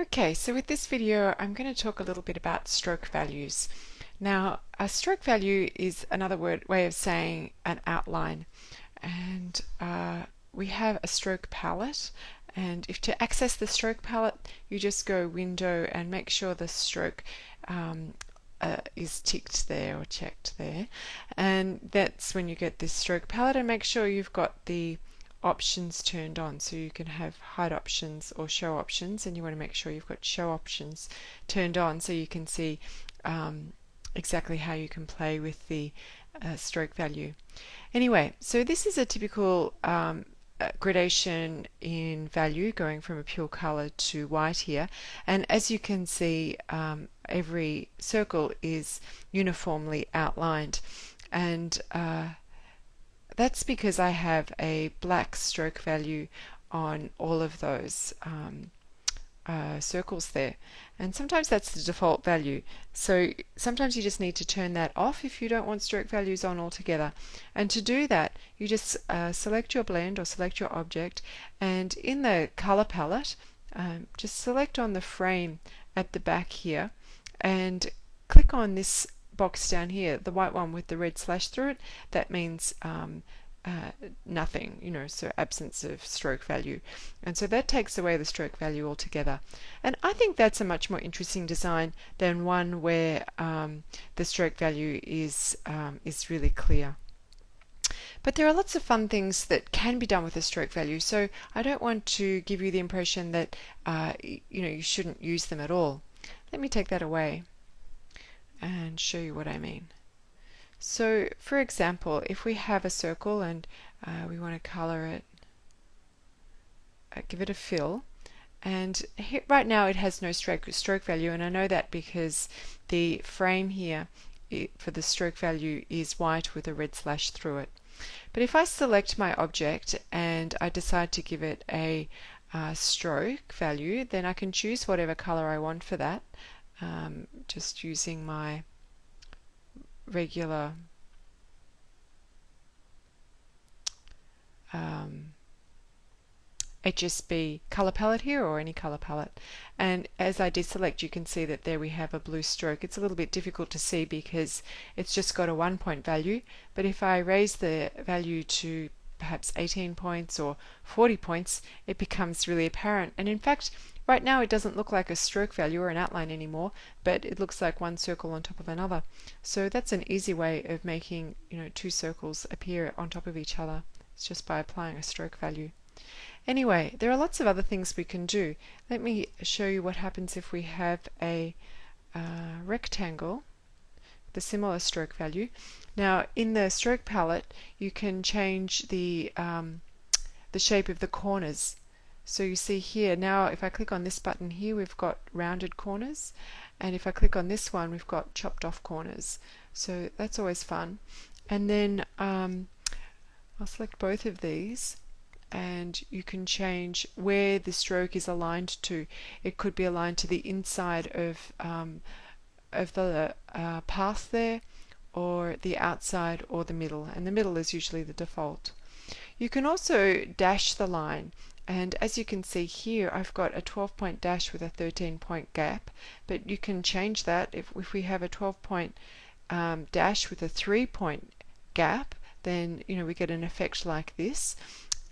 Okay, so with this video I'm going to talk a little bit about stroke values. Now, a stroke value is another way of saying an outline, and we have a stroke palette, and if to access the stroke palette you just go Window and make sure the stroke is ticked there or checked there, and that's when you get this stroke palette, and make sure you've got the options turned on, so you can have hide options or show options, and you want to make sure you've got show options turned on so you can see exactly how you can play with the stroke value. Anyway, so this is a typical gradation in value going from a pure color to white here, and as you can see every circle is uniformly outlined, and that's because I have a black stroke value on all of those circles there, and sometimes that's the default value, so sometimes you just need to turn that off if you don't want stroke values on altogether. And to do that you just select your blend or select your object, and in the color palette just select on the frame at the back here and click on this box down here, the white one with the red slash through it. That means nothing, so absence of stroke value, and so that takes away the stroke value altogether. And I think that's a much more interesting design than one where the stroke value is really clear. But there are lots of fun things that can be done with a stroke value, so I don't want to give you the impression that you shouldn't use them at all. Let me take that away and show you what I mean. So for example, if we have a circle and we want to color it, give it a fill, and here, right now it has no stroke value, and I know that because the frame here for the stroke value is white with a red slash through it. But if I select my object and I decide to give it a stroke value, then I can choose whatever color I want for that, just using my regular HSB color palette here, or any color palette. And as I deselect, you can see that there we have a blue stroke. It's a little bit difficult to see because it's just got a 1-point value, but if I raise the value to perhaps 18 points or 40 points, it becomes really apparent. And in fact, right now it doesn't look like a stroke value or an outline anymore, but it looks like one circle on top of another. So that's an easy way of making two circles appear on top of each other. It's just by applying a stroke value. Anyway, there are lots of other things we can do. Let me show you what happens if we have a rectangle with a similar stroke value. Now, in the stroke palette, you can change the shape of the corners. So you see here, now if I click on this button here, we've got rounded corners, and if I click on this one, we've got chopped off corners. So that's always fun. And then I'll select both of these, and you can change where the stroke is aligned to. It could be aligned to the inside of the path there, or the outside, or the middle, and the middle is usually the default. You can also dash the line, and as you can see here, I've got a 12-point dash with a 13-point gap, but you can change that. If we have a 12-point dash with a 3-point gap, then we get an effect like this.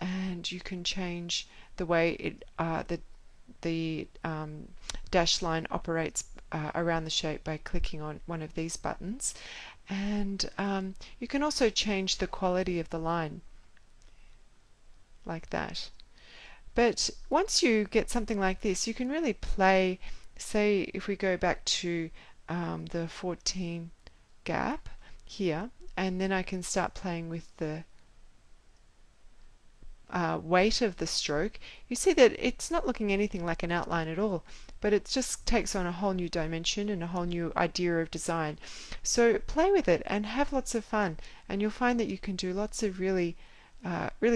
And you can change the way the dash line operates around the shape by clicking on one of these buttons. And you can also change the quality of the line like that. But once you get something like this, you can really play. Say if we go back to the 14 gap here, and then I can start playing with the weight of the stroke. You see that it's not looking anything like an outline at all, but it just takes on a whole new dimension and a whole new idea of design. So play with it and have lots of fun, and you'll find that you can do lots of really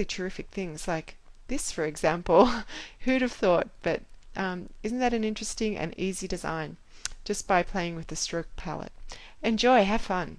terrific things like this, for example. Who'd have thought? But isn't that an interesting and easy design, just by playing with the stroke palette? Enjoy, have fun.